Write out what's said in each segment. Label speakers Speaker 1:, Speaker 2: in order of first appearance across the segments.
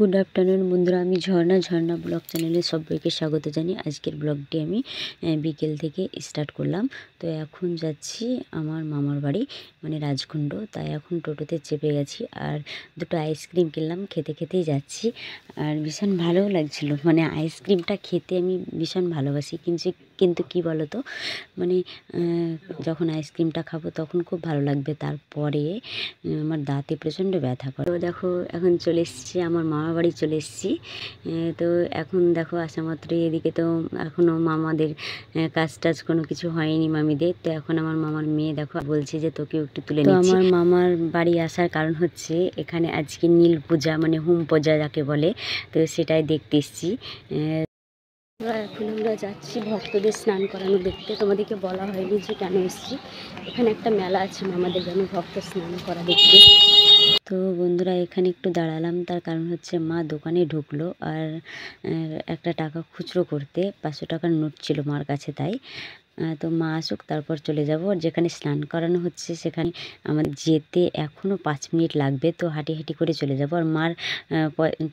Speaker 1: Good afternoon বন্ধুরা, আমি ঝর্ণা blog চ্যানেলে সবাইকে স্বাগত জানি। আজকের ব্লগটি আমি বিকেল থেকে স্টার্ট করলাম। তো এখন যাচ্ছি আমার মামার বাড়ি, মানে রাজকুণ্ড। তাই এখন টোটোতে চেপে গেছি আর দুটো আইসক্রিম কিনলাম, খেতেই যাচ্ছি। আর ভীষণ ভালোও লাগছিল, মানে আইসক্রিমটা খেতে আমি ভীষণ ভালোবাসি। কিন্তু কি বলো তো, মানে যখন আইসক্রিমটা খাবো তখন খুব ভালো লাগবে, তারপরে আমার দাঁতে প্রচণ্ড ব্যথা করে। তো দেখো এখন চলে এসেছি আমার মামার বাড়ি, চলে এসেছি। তো এখন দেখো আসা মাত্রই এদিকে তো এখনও মামাদের কাজ টাজ কোনো কিছু হয়নি মামিদের। তো এখন আমার মামার মেয়ে দেখো বলছে যে তোকেও একটু তুলে নিচ্ছি। তো আমার মামার বাড়ি আসার কারণ হচ্ছে এখানে আজকে নীল পূজা, মানে হোম পূজা যাকে বলে, তো সেটাই দেখতে এসেছি। এখন আমরা যাচ্ছি ভক্তদের স্নান করানো দেখতে। তোমাদেরকে বলা হয়নি যে কেন এসেছি। এখানে একটা মেলা আছে মামাদের যেন ভক্ত স্নান করা দেখতে। তো বন্ধুরা এখানে একটু দাঁড়ালাম, তার কারণ হচ্ছে মা দোকানে ঢুকলো আর একটা টাকা খুচরো করতে 500 টাকার নোট ছিল মার কাছে, তাই তো মা আসুক তারপর চলে যাব। যেখানে স্নান করানো হচ্ছে সেখানে আমাদের যেতে এখনও 5 মিনিট লাগবে, তো হাঁটি করে চলে যাব। আর মার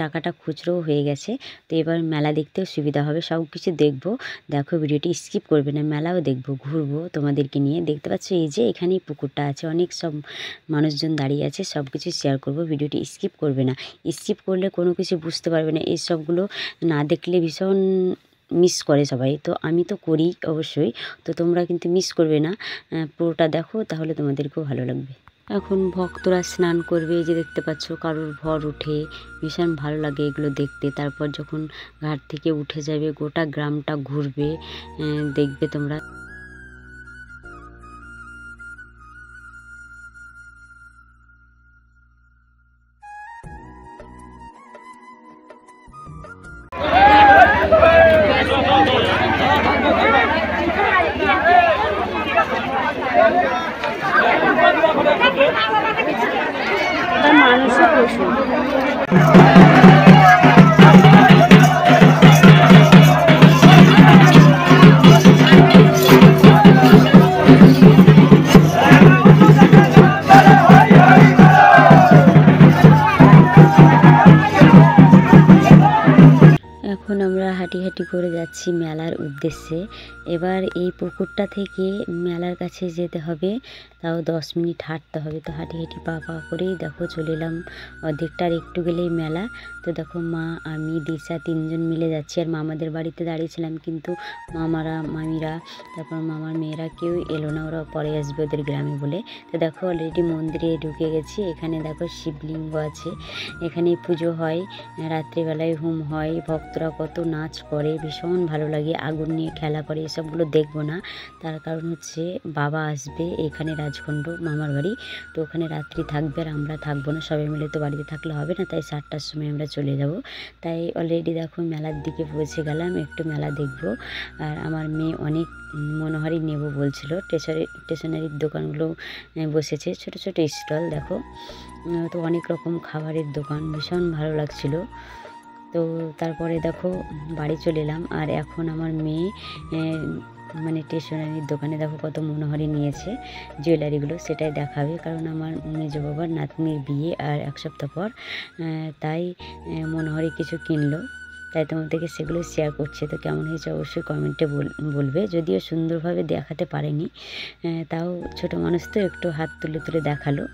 Speaker 1: টাকাটা খুচরোও হয়ে গেছে, তো এবার মেলা দেখতেও সুবিধা হবে, সব কিছু দেখবো। দেখো ভিডিওটি স্কিপ করবে না, মেলাও দেখবো, ঘুরবো তোমাদেরকে নিয়ে। দেখতে পাচ্ছ এই যে এখানেই পুকুরটা আছে, অনেক সব মানুষজন দাঁড়িয়ে আছে, সব কিছু শেয়ার করবো। ভিডিওটি স্কিপ করবে না, স্কিপ করলে কোনো কিছু বুঝতে পারবে না। এই সবগুলো না দেখলে ভীষণ মিস করে সবাই, তো আমি তো করি অবশ্যই। তো তোমরা কিন্তু মিস করবে না, পুরোটা দেখো, তাহলে তোমাদেরকেও ভালো লাগবে। এখন ভক্তরা স্নান করবে, এই যে দেখতে পাচ্ছ কারোর ভর উঠে, ভীষণ ভালো লাগে এগুলো দেখতে। তারপর যখন ঘাট থেকে উঠে যাবে গোটা গ্রামটা ঘুরবে, দেখবে তোমরা। মানুষের পশু এখন আমরা হাঁটি করে যাচ্ছি মেলার উদ্দেশ্যে। এবার এই পুকুরটা থেকে মেলার কাছে যেতে হবে, তাও 10 মিনিট হাঁটতে হবে। তো হাঁটি পা করেই দেখো চলে এলাম, অর্ধেকটার একটু গেলেই মেলা। তো দেখো মা, আমি, দিশা 3 জন মিলে যাচ্ছি। আর মামাদের বাড়িতে দাঁড়িয়েছিলাম, কিন্তু মামারা, মামিরা, তারপর মামার মেয়েরা কেউ এলো না, ওরা পরে আসবে ওদের গ্রামে বলে। তো দেখো অলরেডি মন্দিরে ঢুকে গেছি। এখানে দেখো শিবলিঙ্গ আছে, এখানে পুজো হয়, রাত্রিবেলায় হোম হয়, ভক্তরা কত নাচ করে, ভীষণ ভালো লাগে, আগুন নিয়ে খেলা করে। এসবগুলো দেখবো না, তার কারণ হচ্ছে বাবা আসবে এখানে রাজকুণ্ড মামার বাড়ি, তো ওখানে রাত্রি থাকবে আর আমরা থাকবো না, সবাই মিলে তো বাড়িতে থাকলে হবে না, তাই 7টার সময় আমরা চলে যাব। তাই অলরেডি দেখো মেলার দিকে পৌঁছে গেলাম, একটু মেলা দেখবো। আর আমার মেয়ে অনেক মনোহারি নেব বলছিল। স্টেশনারির দোকানগুলো বসেছে, ছোট স্টল দেখো, তো অনেক রকম খাবারের দোকান, ভীষণ ভালো লাগছিল। তো তারপরে দেখো বাড়ি চলে এলাম। আর এখন আমার মেয়ে মানে স্টেশনারির দোকানে দেখো কত মনোহারি নিয়েছে, জুয়েলারিগুলো সেটাই দেখাবে, কারণ আমার মেজ বাবার নাতনির বিয়ে আর 1 সপ্তাহ পর, তাই মনোহারি কিছু কিনলো, তাই তোমাদেরকে সেগুলো শেয়ার করছে। তো কেমন হয়েছে অবশ্যই কমেন্টে বলবে। যদিও সুন্দরভাবে দেখাতে পারেনি, তাও ছোট মানুষ তো একটু হাত তুলে দেখালো।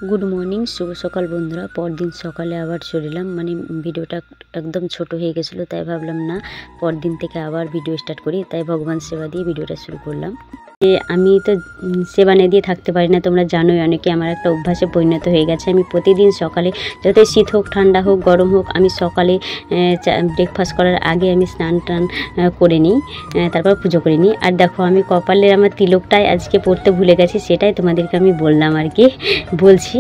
Speaker 1: গুড মর্নিং, শুভ সকাল বন্ধুরা। পরদিন সকালে আবার চলিলাম, মানে ভিডিওটা একদম ছোট হয়ে গেছিলো, তাই ভাবলাম না পরদিন থেকে আবার ভিডিও স্টার্ট করি, তাই ভগবান সেবা দিয়ে ভিডিওটা শুরু করলাম। আমি তো সেবা না দিয়ে থাকতে পারি না, তোমরা জানোই, অনেকে আমার একটা অভ্যাসে পরিণত হয়ে গেছে। আমি প্রতিদিন সকালে, যতই শীত হোক ঠান্ডা হোক গরম হোক, আমি সকালে ব্রেকফাস্ট করার আগে আমি স্নান টান করে নিই, তারপর পুজো করে নিই। আর দেখো আমি কপালের আমার তিলকটাই আজকে পড়তে ভুলে গেছি, সেটাই তোমাদেরকে আমি বললাম আর কি, বলছি।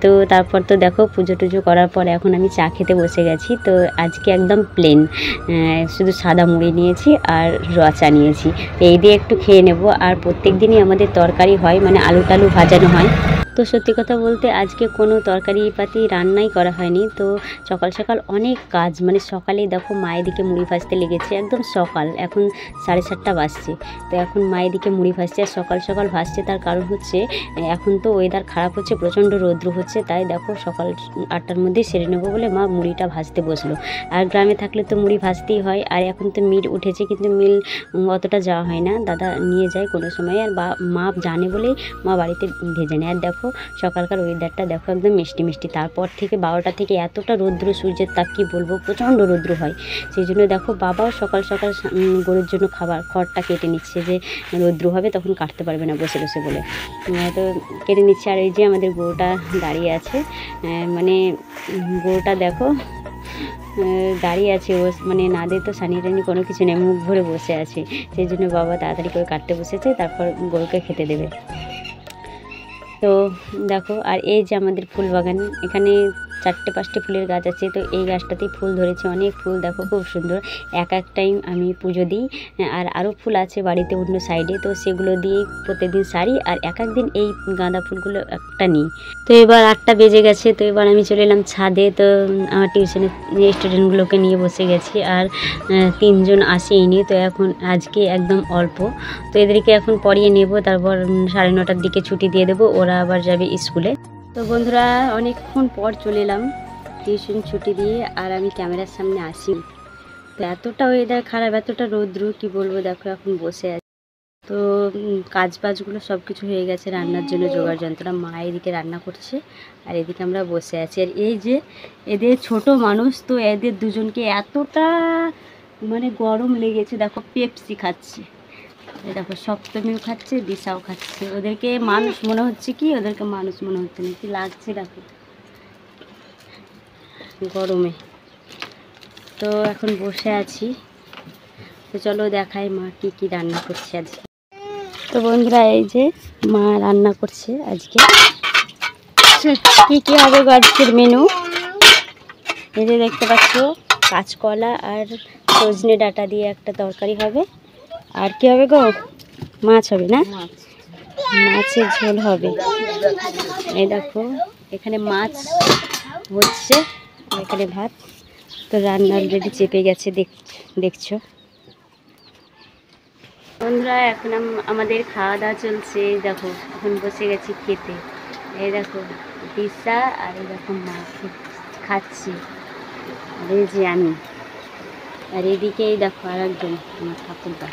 Speaker 1: তো তারপর তো দেখো পুজো টুজো করার পর এখন আমি চা খেতে বসে গেছি। তো আজকে একদম প্লেন, শুধু সাদা মুড়ি নিয়েছি আর রচা নিয়েছি, এই দিয়ে একটু খেয়ে নেব। আর প্রত্যেক দিনই আমাদের তরকারি হয়, মানে আলু টালু ভাজানো হয়। তো সত্যি কথা বলতে আজকে কোনো তরকারি পাতি রান্নাই করা হয়নি। তো সকাল সকাল অনেক কাজ, মানে সকালেই দেখো মায়ের দিকে মুড়ি ভাজতে লেগেছে, একদম সকাল, এখন 7:30 বাজছে। তো এখন মায়ের দিকে মুড়ি ভাজছে, আর সকাল সকাল ভাজছে তার কারণ হচ্ছে এখন তো ওয়েদার খারাপ হচ্ছে, প্রচণ্ড রৌদ্র হচ্ছে, তাই দেখো সকাল 8টার মধ্যেই সেরে নেবো বলে মা মুড়িটা ভাজতে বসলো। আর গ্রামে থাকলে তো মুড়ি ভাজতেই হয়, আর এখন তো মিল উঠেছে, কিন্তু মিল অতটা যাওয়া হয় না, দাদা নিয়ে যায় কোনো সময়, আর মা জানে বলেই মা বাড়িতে ভেজে নেয়। আর দেখো সকালকার ওয়েদারটা দেখো একদম মিষ্টি মিষ্টি। তারপর থেকে 12টা থেকে এতটা রৌদ্র, সূর্যের তাপ কী বলবো, প্রচণ্ড রৌদ্র হয়। সেই জন্য দেখো বাবাও সকাল সকাল গরুর জন্য খড়টা কেটে নিচ্ছে, যে রৌদ্র হবে তখন কাটতে পারবে না বসে বসে বলে, তো কেটে নিচ্ছে। আর এই যে আমাদের গরুটা দাঁড়িয়ে আছে, মানে গরুটা দেখো দাঁড়িয়ে আছে, ও মানে নাদের তো সানি টানি কোনো কিছু নেই, মুখ ভরে বসে আছে। সেই জন্য বাবা তাড়াতাড়ি করে কাটতে বসেছে, তারপর গরুকে খেতে দেবে। তো দেখো, আর এই যে আমাদের ফুল বাগান, এখানে 4-5টি ফুলের গাছ আছে। তো এই গাছটাতেই ফুল ধরেছে, অনেক ফুল দেখো, খুব সুন্দর। এক টাইম আমি পুজো দিই, আর আরও ফুল আছে বাড়িতে অন্য সাইডে, তো সেগুলো দিয়েই প্রত্যেকদিন সারি, আর এক দিন এই গাঁদা ফুলগুলো একটা নিই। তো এবার 8টা বেজে গেছে, তো এবার আমি চলে এলাম ছাদে। তো আমার টিউশনের স্টুডেন্টগুলোকে নিয়ে বসে গেছি, আর 3জন আসেইনি, তো এখন আজকে একদম অল্প। তো এদেরকে এখন পড়িয়ে নেব, তারপর 9:30টার দিকে ছুটি দিয়ে দেবো, ওরা আবার যাবে স্কুলে। তো বন্ধুরা অনেকক্ষণ পর চলে এলাম টিউশন ছুটি দিয়ে, আর আমি ক্যামেরার সামনে আসি। তো এতটা ওয়েদার খারাপ, এতটা রৌদ্র, কি বলবো, দেখো এখন বসে আছি। তো কাজ বাজগুলো সব কিছু হয়ে গেছে, রান্নার জন্য জোগাড় যন্ত্রণা, মা এদিকে রান্না করছে, আর এদিকে আমরা বসে আছি। আর এই যে এদের ছোট মানুষ, তো এদের দুজনকে এতটা মানে গরম লেগেছে, দেখো পেপসি খাচ্ছে, দেখো সপ্তমীও খাচ্ছে, দিশাও খাচ্ছে। ওদেরকে মানুষ মনে হচ্ছে কি, ওদেরকে মানুষ মনে হচ্ছে না, কি লাগছে দেখো গরমে। তো এখন বসে আছি, তো চলো দেখাই মা কি কি রান্না করছে আজকে। তো বন্ধুরা এই যে মা রান্না করছে আজকে, কি কি হবে আজকের মেনু, এই যে দেখতে পাচ্ছ, কাঁচকলা আর সজনে ডাঁটা দিয়ে একটা তরকারি হবে। আর কি হবে গো, মাছ হবে না, মাছের ঝোল হবে। এই দেখো এখানে মাছ হচ্ছে, এখানে ভাত। তো রান্না অলরেডি চেপে গেছে, দেখছো বন্ধুরা। এখন আমাদের খাওয়া দাওয়া চলছে, দেখো এখন বসে গেছি খেতে। এই দেখো দিশা, আর এই দেখো মা খাচ্ছি, আর এই যে আমি, আর এদিকেই দেখো আর একজন আমার ঠাকুরদা।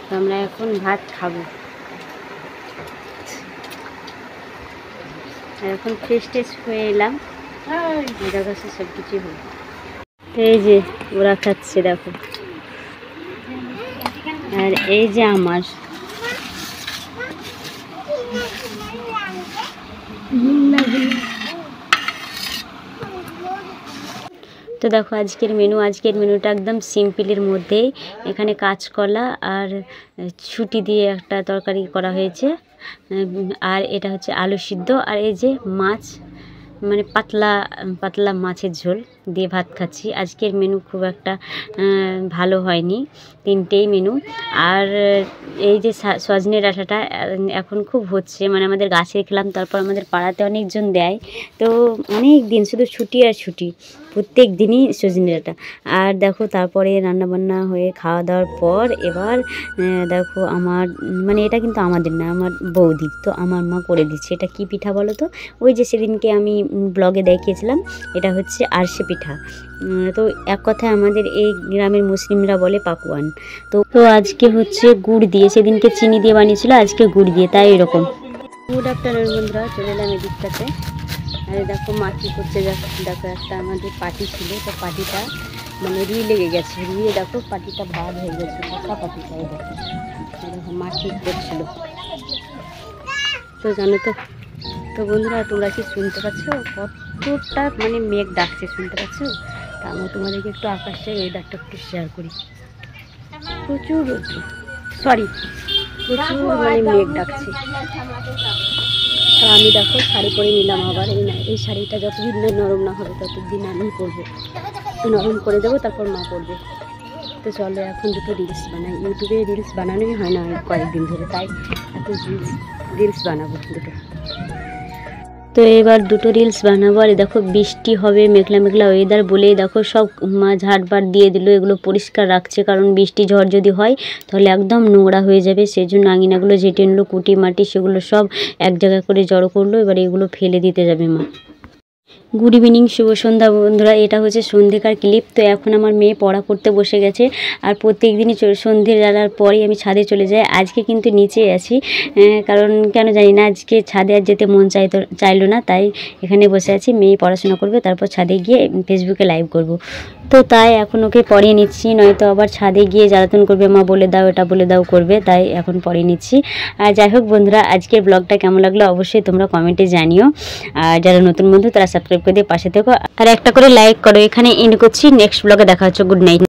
Speaker 1: তো আমরা এখন ভাত খাবো, এখন ফ্রেশ ট্রেশ হয়ে এলাম, দেখো সব কিছু হলো। এই যে ওরা খাচ্ছে দেখো, আর এই যে আমার তো দেখো আজকের মেনুটা একদম সিম্পলের মধ্যেই। এখানে কাঁচকলা আর ছুটি দিয়ে একটা তরকারি করা হয়েছে, আর এটা হচ্ছে আলু সিদ্ধ, আর এই যে মাছ, মানে পাতলা পাতলা মাছের ঝোল দিয়ে ভাত খাচ্ছি। আজকের মেনু খুব একটা ভালো হয়নি, 3টেই মেনু। আর এই যে সজনে ডাঁটাটা এখন খুব হচ্ছে, মানে আমাদের গাছে খেলাম, তারপর আমাদের পাড়াতে অনেকজন দেয়। তো অনেক দিন শুধু ছুটি আর ছুটি, প্রত্যেক দিনই সজনে ডাঁটা। আর দেখো তারপরে রান্নাবান্না হয়ে খাওয়া দাওয়ার পর এবার দেখো আমার, মানে এটা কিন্তু আমাদের না, আমার বৌদি, তো আমার মা করে দিচ্ছে। এটা কি পিঠা বলো তো, ওই যে সেদিনকে আমি ব্লগে দেখিয়েছিলাম, এটা হচ্ছে আরশে পিঠা। তো এক কথায় আমাদের এই গ্রামের মুসলিমরা বলে পাকুয়ান। তো আজকে হচ্ছে গুড় দিয়ে, সেদিনকে চিনি দিয়ে বানিয়েছিল, আজকে গুড় দিয়ে, তাই এরকম। গুড আফটারনুন বন্ধুরা, চলে এলাম এদিকটাতে। আর দেখো মা কী করছে, দেখো একটা আমাদের পাটি ছিল, তো পাটিটা মানে রুই লেগে গেছে, রুইয়ে দেখো পাটিটা ভাগ হয়ে গেছে, পাকা পাটিটা। দেখো মা ঠিক করছিল। তো জানো তো বন্ধুরা তোমরা কি শুনতে পাচ্ছ, কতটা মানে মেঘ ডাকছে, শুনতে পাচ্ছ? তা আমি তোমাদেরকে একটু আকাশের ওয়েদারটা একটু শেয়ার করি। প্রচুর মানে মেঘ ডাকছে। তো আমি দেখো শাড়ি পরে নিলাম আবার, এই শাড়িটা যতদিন না নরম না হবে ততদিন আমি পরবো, নরম করে দেবো, তারপর মা পরবে। তো চলো এখন দুটো রিলস বানাই, ইউটিউবে রিলস বানানোই হয় না কয়েকদিন ধরে, তাই এখন রিলস বানাবো দুটো। তো এবার দুটো রিলস বানাবো। আর দেখো বৃষ্টি হবে, মেঘলা মেঘলা ওয়েদার বলেই দেখো সব মা ঝাড়বাট দিয়ে দিল, এগুলো পরিষ্কার রাখছে, কারণ বৃষ্টি ঝড় যদি হয় তাহলে একদম নোংরা হয়ে যাবে। সেই জন্য আঙিনাগুলো ঝেঁটে নিল, কুটি মাটি সেগুলো সব এক জায়গা করে জড়ো করলো, এবার এগুলো ফেলে দিতে যাবে মা। গুড ইভিনিং, শুভ সন্ধ্যা বন্ধুরা। এটা হচ্ছে সন্ধ্যেকার ক্লিপ। তো এখন আমার মেয়ে পড়া করতে বসে গেছে, আর প্রত্যেক দিনই সন্ধ্যে জ্বালার পরেই আমি ছাদে চলে যাই। আজকে কিন্তু নিচে আছি, কারণ কেন জানি না আজকে ছাদে আর যেতে মন চাইলো না, তাই এখানে বসে আছি। মেয়ে পড়াশোনা করবে, তারপর ছাদে গিয়ে ফেসবুকে লাইভ করব। তো তাই এখন ওকে পড়িয়ে নিচ্ছি, নয়তো আবার ছাদে গিয়ে জ্বালাতন করবে, মা বলে দাও এটা বলে দাও করবে, তাই এখন পড়িয়ে নিচ্ছি। আর যাই হোক বন্ধুরা, আজকের ব্লগটা কেমন লাগলো অবশ্যই তোমরা কমেন্টে জানিও। আর যারা নতুন বন্ধু তারা সাবস্ক্রাইব করে দিয়ে পাশে থেকো, আর একটা করে লাইক করো। এখানে এন্ড করছি, নেক্সট ব্লগে দেখা হচ্ছে। Good night.